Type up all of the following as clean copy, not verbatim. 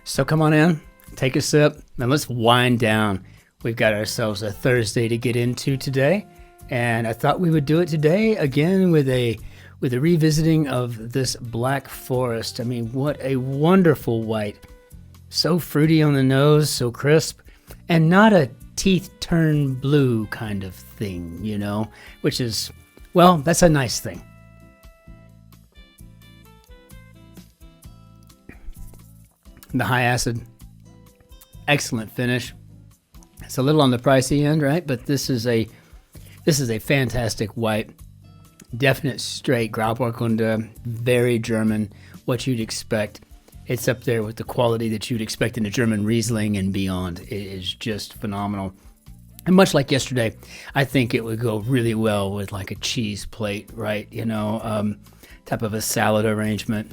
So come on in, take a sip, and let's wind down. We've got ourselves a Thursday to get into today, and I thought we would do it today again with a revisiting of this Black Forest. I mean, what a wonderful white. So fruity on the nose, so crisp, and not a teeth turn blue kind of thing, you know, which is, well, that's a nice thing. The high acid, excellent finish. It's a little on the pricey end, right? But this is a fantastic white, definite straight Grauburgunder, very German, what you'd expect. It's up there with the quality that you'd expect in a German Riesling and beyond. It is just phenomenal. And much like yesterday, I think it would go really well with like a cheese plate, right? You know, type of a salad arrangement.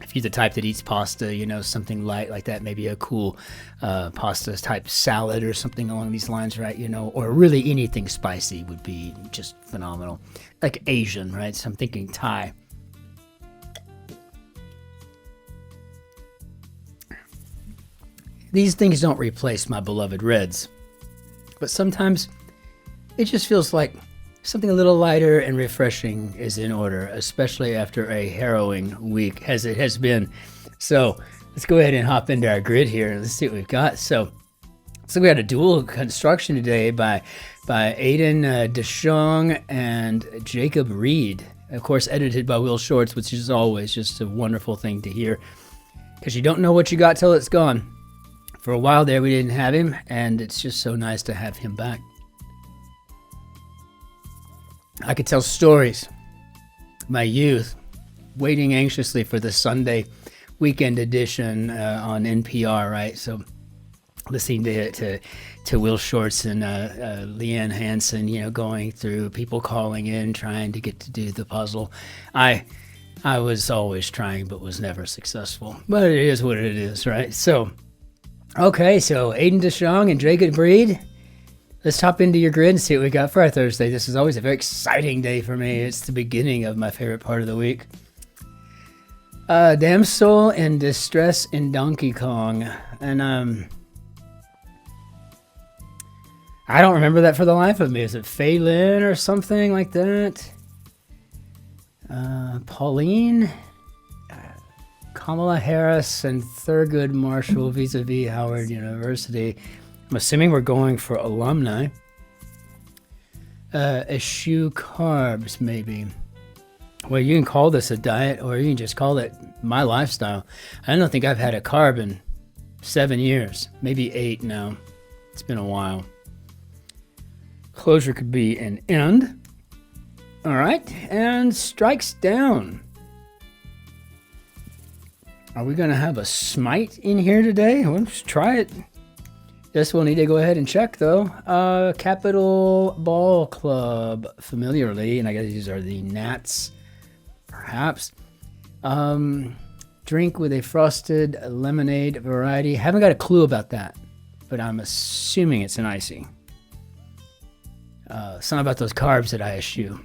If you're the type that eats pasta, you know, something light like that, maybe a cool pasta type salad or something along these lines, right? You know, or really anything spicy would be just phenomenal. Like Asian, right? So I'm thinking Thai. These things don't replace my beloved reds, but sometimes it just feels like something a little lighter and refreshing is in order, especially after a harrowing week as it has been. So let's go ahead and hop into our grid here and let's see what we've got. So we had a dual construction today by Aidan Deshong and Jacob Reed, of course edited by Will Shorts, which is always just a wonderful thing to hear because you don't know what you got till it's gone. For a while there we didn't have him, and it's just so nice to have him back. I could tell stories, my youth, waiting anxiously for the Sunday weekend edition on NPR, right? So listening to Will Shorts and Leanne Hansen, you know, going through, people calling in, trying to get to do the puzzle. I was always trying, but was never successful. But it is what it is, right? So, okay, so Aidan Deshong and Jacob Reed. Let's hop into your grid and see what we got for our Thursday. This is always a very exciting day for me. It's the beginning of my favorite part of the week. Damsel in Distress in Donkey Kong. And I don't remember that for the life of me. Is it Fei Lin or something like that? Pauline? Kamala Harris and Thurgood Marshall vis-a-vis Howard University. I'm assuming we're going for alumni. Eschew carbs, maybe. Well, you can call this a diet, or you can just call it my lifestyle. I don't think I've had a carb in 7 years, maybe 8 now. It's been a while. Closure could be an end. All right, and strikes down. Are we going to have a smite in here today? Well, let's try it. Guess we'll need to go ahead and check, though. Capital Ball Club, familiarly, and I guess these are the Nats, perhaps. Drink with a frosted lemonade variety. Haven't got a clue about that, but I'm assuming it's an icy. Something about those carbs that I eschew.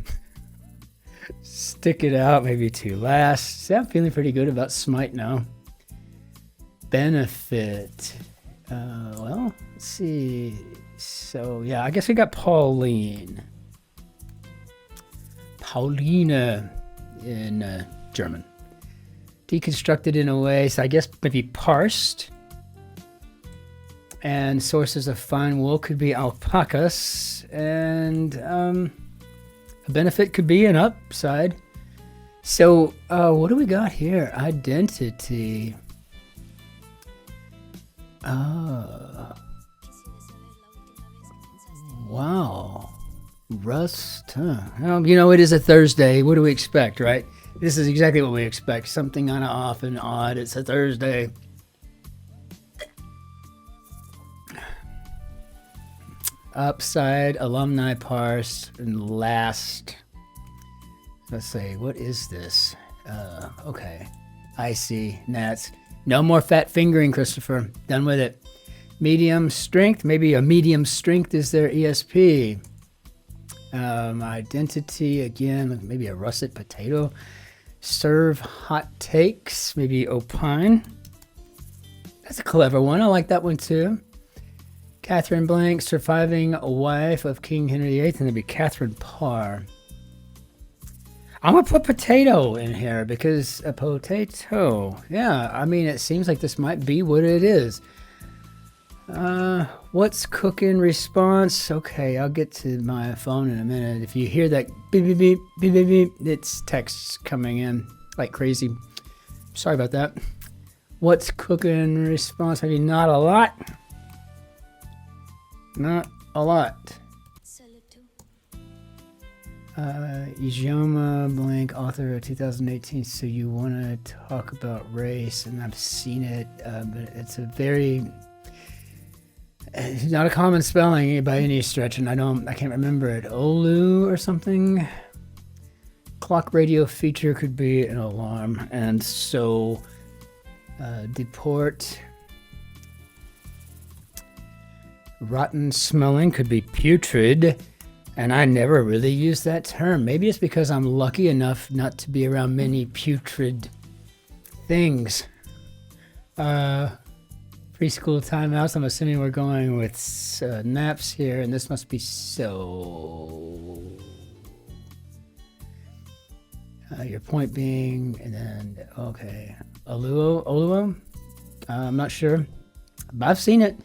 Stick it out, maybe to last. See, I'm feeling pretty good about smite now. Benefit. Well, let's see. So, yeah, I guess we got Pauline. Pauline in German. Deconstructed in a way, so I guess maybe parsed. And sources of fine wool could be alpacas. And a benefit could be an upside. So, what do we got here? Identity. Wow. Rust, huh? Well, you know, it is a Thursday. What do we expect, right? This is exactly what we expect. Something kind of off and odd. It's a Thursday. Upside, alumni parse, and last. Let's see, what is this? Okay. Icy, Nats. No more fat fingering, Christopher. Done with it. Medium strength. Maybe a medium strength is their ESP. Identity, again, maybe a russet potato. Serve hot takes, maybe opine. That's a clever one. I like that one too. Catherine Blank, surviving wife of King Henry VIII, and it'd be Catherine Parr. I'm going to put potato in here because a potato. Yeah, I mean, it seems like this might be what it is. What's cooking response? Okay, I'll get to my phone in a minute. If you hear that beep, beep, beep, beep, beep, beep, it's texts coming in like crazy. Sorry about that. What's cooking response? Maybe not a lot. Not a lot. Ijoma Blank, author of 2018. So you want to talk about race, and I've seen it, but it's a very... It's not a common spelling by any stretch, and I can't remember it. Olu or something. Clock radio feature could be an alarm, and so deport. Rotten smelling could be putrid, and I never really use that term. Maybe it's because I'm lucky enough not to be around many putrid things. Preschool timeouts. I'm assuming we're going with naps here, and this must be so. Your point being, and then okay, Oluo. I'm not sure, but I've seen it.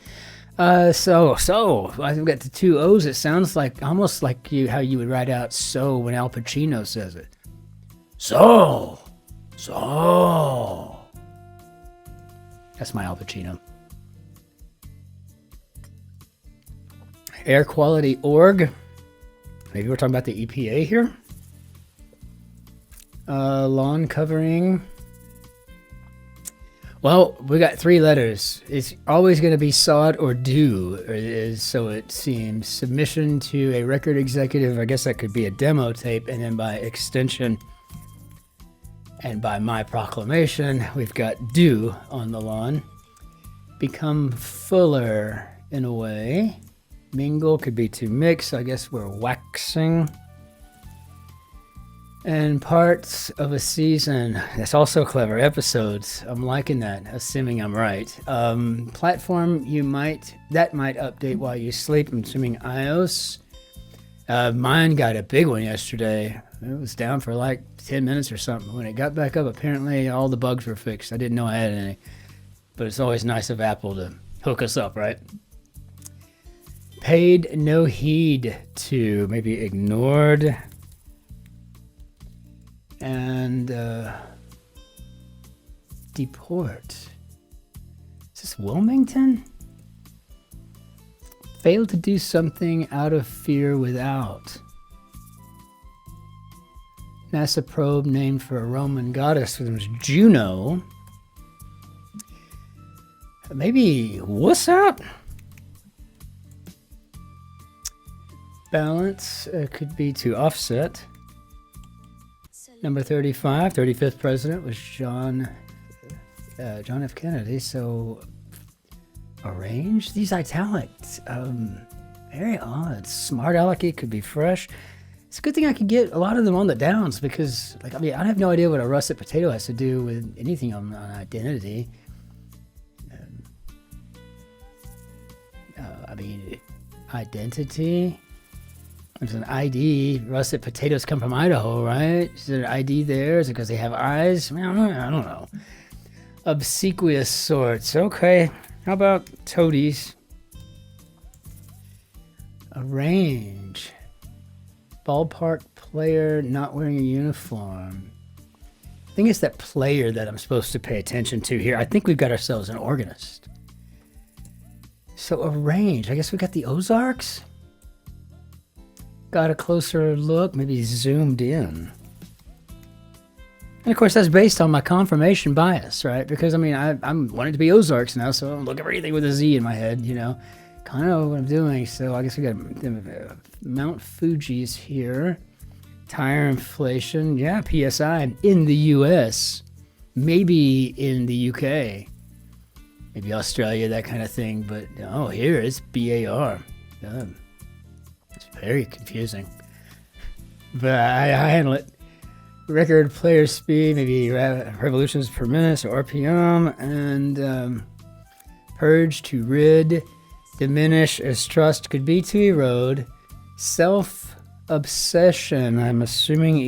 So I've got the two O's. It sounds like almost like how you would write out "so" when Al Pacino says it. So. That's my Al Pacino. Air quality org. Maybe we're talking about the EPA here. Lawn covering. Well, we got three letters. It's always going to be sod or do, so it seems. Submission to a record executive. I guess that could be a demo tape, and then by extension and by my proclamation, we've got do on the lawn. Become fuller in a way. Mingle could be to mix. I guess we're waxing. And parts of a season. That's also clever. Episodes. I'm liking that, assuming I'm right. Platform, that might update while you sleep. I'm assuming iOS. Mine got a big one yesterday. It was down for like 10 minutes or something. When it got back up, apparently all the bugs were fixed. I didn't know I had any. But it's always nice of Apple to hook us up, right? Paid no heed to, maybe ignored. And deport. Is this Wilmington? Failed to do something out of fear without. NASA probe named for a Roman goddess. It was Juno. Maybe wuss out? Balance could be to offset. Number 35, 35th president was John F. Kennedy. So arrange these italics. Very odd. Smart alecky could be fresh. It's a good thing I could get a lot of them on the downs because, I have no idea what a russet potato has to do with anything on identity. Identity. There's an ID. Russet potatoes come from Idaho, right? Is there an ID there? Is it because they have eyes? I don't know. Obsequious sorts. Okay. How about toadies? Arrange. Ballpark player not wearing a uniform. I think it's that player that I'm supposed to pay attention to here. I think we've got ourselves an organist. So arrange. I guess we got the Ozarks. Got a closer look, maybe zoomed in. And of course, that's based on my confirmation bias, right? Because I'm wanting to be Ozarks now, so I'm looking for anything with a Z in my head, kind of what I'm doing. So I guess we got Mount Fuji's here. Tire inflation, yeah, PSI in the US, maybe in the UK, maybe Australia, that kind of thing. But here it's BAR. It's very confusing, but I handle it. record player speed, maybe revolutions per minute or RPM, and purge to rid, diminish as trust could be to erode, self-obsession, I'm assuming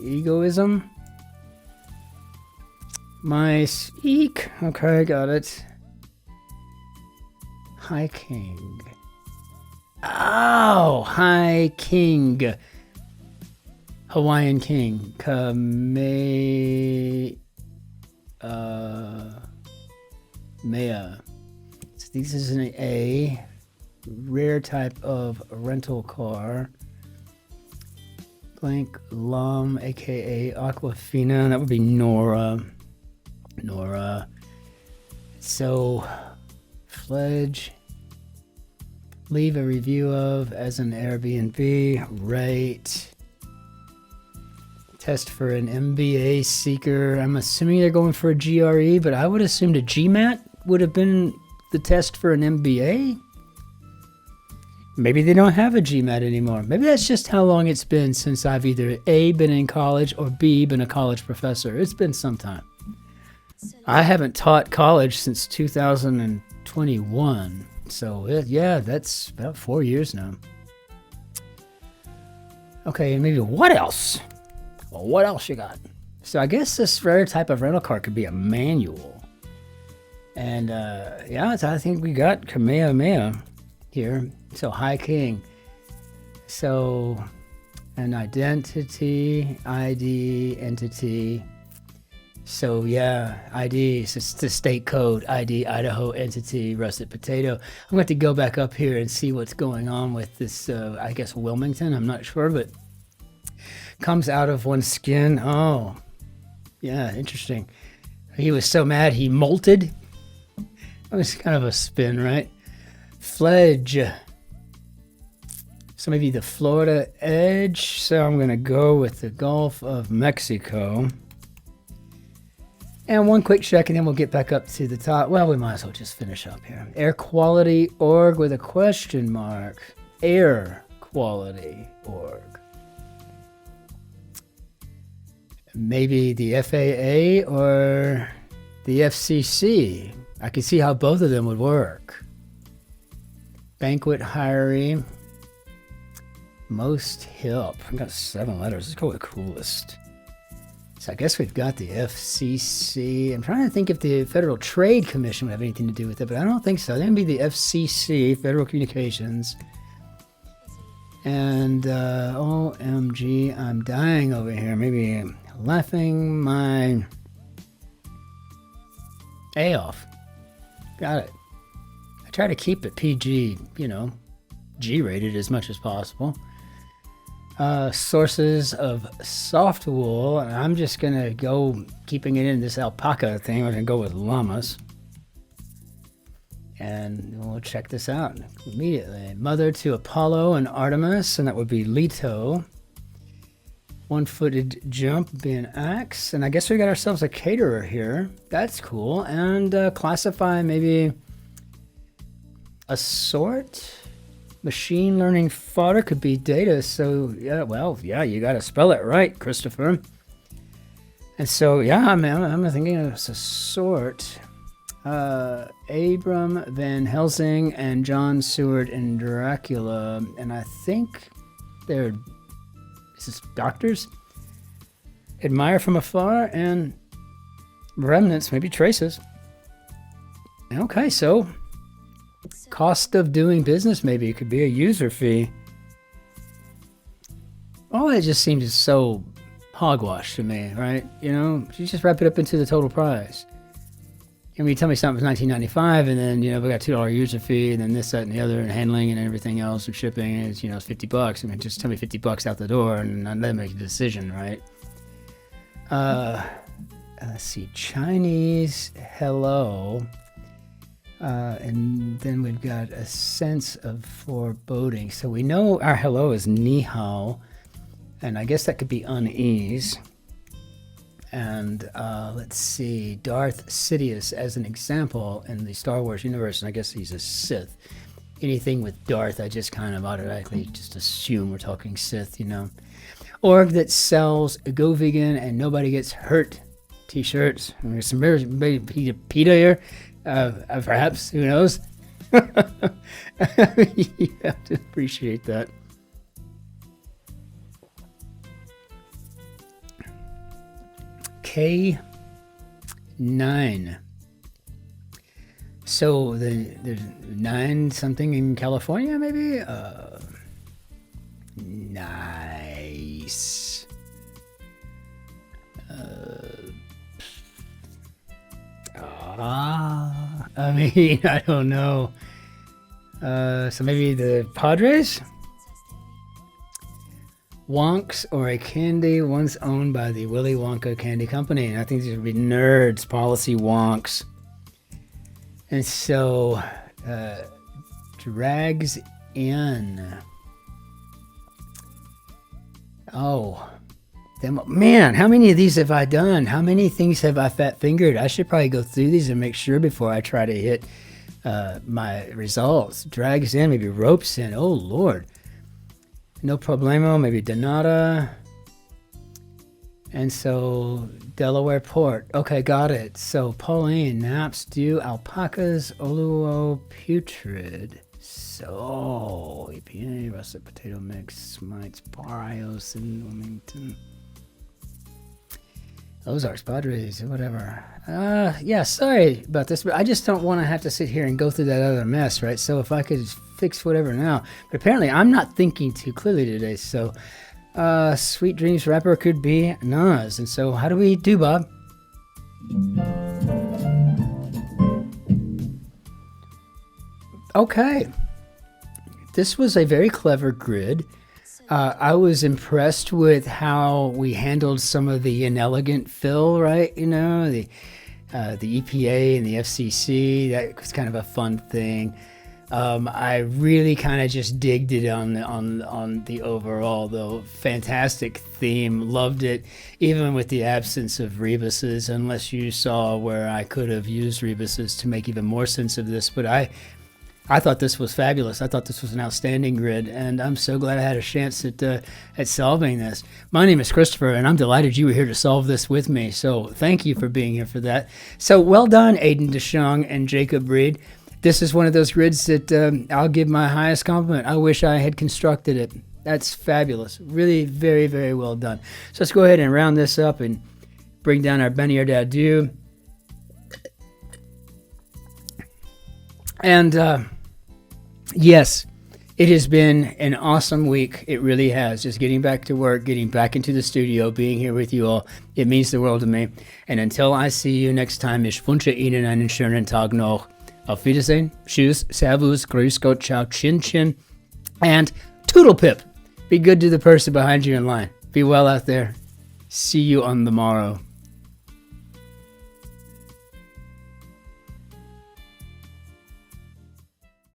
egoism. My eek, okay, got it. High King. Oh, High King. Hawaiian King. Mea. So this is an A. Rare type of rental car. Blank Lum, aka Aquafina. That would be Nora. So, Fledge. Leave a review of as an Airbnb. Rate. Test for an MBA seeker. I'm assuming they're going for a GRE, but I would assume the GMAT would have been the test for an MBA. Maybe they don't have a GMAT anymore. Maybe that's just how long it's been since I've either A, been in college, or B, been a college professor. It's been some time. I haven't taught college since 2021. So, yeah, that's about 4 years now. Okay, and maybe what else? Well, what else you got? So I guess this rare type of rental car could be a manual. And, yeah, I think we got Kamehameha here. So, High King. So, an identity, ID, entity. So yeah, ID, so it's the state code, ID, Idaho, entity, russet potato. I'm going to have to go back up here and see what's going on with this, I guess Wilmington, I'm not sure, but comes out of one's skin. Oh, yeah, interesting. He was so mad he molted. That was kind of a spin, right? Fledge. So maybe the Florida edge. So I'm going to go with the Gulf of Mexico. And one quick check, and then we'll get back up to the top. Well, we might as well just finish up here. Air Quality Org with a question mark. Air Quality Org. Maybe the FAA or the FCC. I can see how both of them would work. Banquet Hiree. Most hip. I've got 7 letters. Let's go with coolest. So I guess we've got the FCC. I'm trying to think if the Federal Trade Commission would have anything to do with it, but I don't think so. That would be the FCC, Federal Communications. And OMG, I'm dying over here. Maybe laughing my A off. Got it. I try to keep it PG, G-rated as much as possible. Sources of soft wool, and I'm just gonna go keeping it in this alpaca thing. We're gonna go with llamas, and we'll check this out immediately. Mother to Apollo and Artemis, and that would be Leto. One-footed jump being axe, and I guess we got ourselves a caterer here. That's cool. And classify maybe a sort. Machine learning fodder could be data. So yeah, you got to spell it right, Christopher. And so yeah, I'm thinking it's a sort. Abram Van Helsing and John Seward and Dracula, and I think they're doctors. Admire from afar and remnants, maybe traces. Okay, so cost of doing business, maybe it could be a user fee. All that just seems so hogwash to me, right? You just wrap it up into the total price. I mean, you tell me something's $19.95, and then we got $2 user fee, and then this, that, and the other, and handling and everything else, and shipping, and it's it's $50. I mean, just tell me $50 out the door, and then make a decision, right? Let's see, Chinese hello. And then we've got a sense of foreboding. So we know our hello is ni hao, and I guess that could be unease. And let's see, Darth Sidious as an example in the Star Wars universe, and I guess he's a Sith. Anything with Darth, I just kind of automatically just assume we're talking Sith, org that sells Go Vegan and Nobody Gets Hurt t-shirts. There's some PETA here, perhaps, who knows? You have to appreciate that. K9. So there's 9 something in California, maybe? Nice. I mean, I don't know. So maybe the Padres? Wonks, or a candy once owned by the Willy Wonka Candy Company. And I think these would be nerds, policy wonks. And so, drags in. Oh, man, how many of these have I done? How many things have I fat fingered? I should probably go through these and make sure before I try to hit my results. Drags in, maybe ropes in. Oh, Lord. No problemo, maybe Donata. And so Delaware Port. Okay, got it. So Pauline, naps, dew, alpacas, oluo, putrid. So EPA, russet potato mix, smites, Barrios, and Wilmington. Ozarks, Padres, whatever. Yeah, sorry about this, but I just don't want to have to sit here and go through that other mess, right? So if I could fix whatever now. But apparently I'm not thinking too clearly today, so Sweet Dreams rapper could be Nas. And so how do we do, Bob? Okay. This was a very clever grid. I was impressed with how we handled some of the inelegant fill, right? You know, the EPA and the FCC. That was kind of a fun thing. I really kind of just digged it on the overall, though. Fantastic theme, loved it, even with the absence of rebuses. Unless you saw where I could have used rebuses to make even more sense of this, but I thought this was fabulous. I thought this was an outstanding grid, and I'm so glad I had a chance at solving this. My name is Christopher, and I'm delighted you were here to solve this with me, so thank you for being here for that. So well done, Aiden Deshong and Jacob Reed. This is one of those grids that I'll give my highest compliment. I wish I had constructed it. That's fabulous. Really very, very well done. So let's go ahead and round this up and bring down our Benny or Dadu. And yes, it has been an awesome week. It really has. Just getting back to work, getting back into the studio, being here with you all. It means the world to me. And until I see you next time, ich wünsche Ihnen einen schönen Tag noch. Auf Wiedersehen. Tschüss. Servus. Grüß Gott. Ciao. Cin-Cin. And Toodle Pip. Be good to the person behind you in line. Be well out there. See you on the morrow.